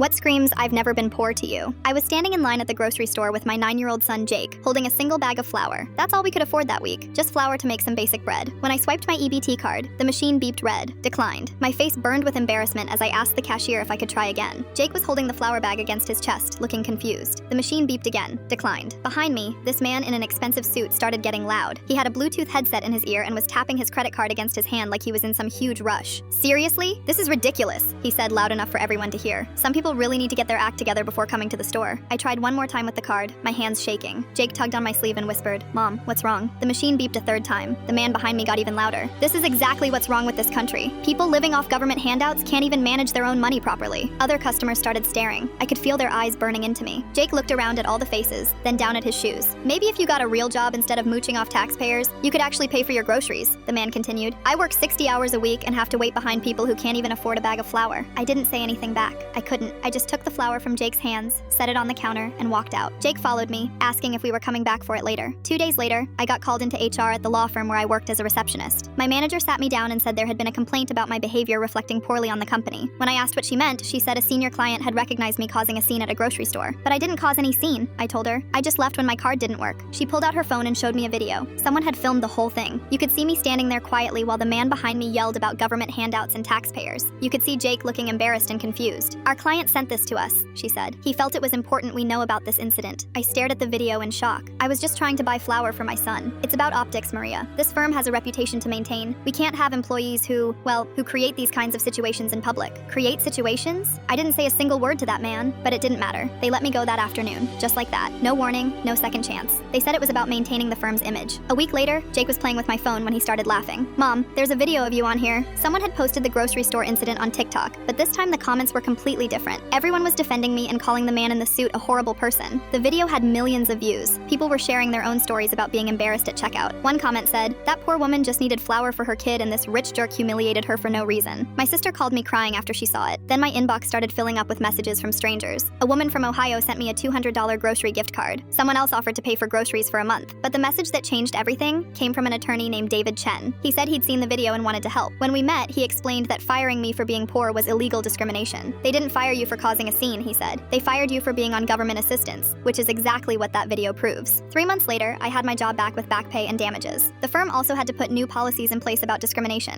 What screams, "I've never been poor" to you? I was standing in line at the grocery store with my 9-year-old son Jake, holding a single bag of flour. That's all we could afford that week, just flour to make some basic bread. When I swiped my EBT card, the machine beeped red, declined. My face burned with embarrassment as I asked the cashier if I could try again. Jake was holding the flour bag against his chest, looking confused. The machine beeped again, declined. Behind me, this man in an expensive suit started getting loud. He had a Bluetooth headset in his ear and was tapping his credit card against his hand like he was in some huge rush. "Seriously? This is ridiculous," he said loud enough for everyone to hear. Some people really need to get their act together before coming to the store. I tried one more time with the card, my hands shaking. Jake tugged on my sleeve and whispered, "Mom, what's wrong?" The machine beeped a third time. The man behind me got even louder. "This is exactly what's wrong with this country. People living off government handouts can't even manage their own money properly." Other customers started staring. I could feel their eyes burning into me. Jake looked around at all the faces, then down at his shoes. "Maybe if you got a real job instead of mooching off taxpayers, you could actually pay for your groceries," the man continued. "I work 60 hours a week and have to wait behind people who can't even afford a bag of flour." I didn't say anything back. I couldn't. I just took the flour from Jake's hands, set it on the counter, and walked out. Jake followed me, asking if we were coming back for it later. 2 days later, I got called into HR at the law firm where I worked as a receptionist. My manager sat me down and said there had been a complaint about my behavior reflecting poorly on the company. When I asked what she meant, she said a senior client had recognized me causing a scene at a grocery store. "But I didn't cause any scene," I told her. "I just left when my card didn't work." She pulled out her phone and showed me a video. Someone had filmed the whole thing. You could see me standing there quietly while the man behind me yelled about government handouts and taxpayers. You could see Jake looking embarrassed and confused. "Our client sent this to us," she said. "He felt it was important we know about this incident." I stared at the video in shock. I was just trying to buy flour for my son. "It's about optics, Maria. This firm has a reputation to maintain. We can't have employees who create these kinds of situations in public." Create situations? I didn't say a single word to that man, but it didn't matter. They let me go that afternoon, just like that. No warning, no second chance. They said it was about maintaining the firm's image. A week later, Jake was playing with my phone when he started laughing. "Mom, there's a video of you on here." Someone had posted the grocery store incident on TikTok, but this time the comments were completely different. Everyone was defending me and calling the man in the suit a horrible person. The video had millions of views. People were sharing their own stories about being embarrassed at checkout. One comment said, "That poor woman just needed flour for her kid and this rich jerk humiliated her for no reason." My sister called me crying after she saw it. Then my inbox started filling up with messages from strangers. A woman from Ohio sent me a $200 grocery gift card. Someone else offered to pay for groceries for a month. But the message that changed everything came from an attorney named David Chen. He said he'd seen the video and wanted to help. When we met, he explained that firing me for being poor was illegal discrimination. "They didn't fire you for causing a scene," he said. "They fired you for being on government assistance," which is exactly what that video proves. 3 months later, I had my job back with back pay and damages. The firm also had to put new policies in place about discrimination.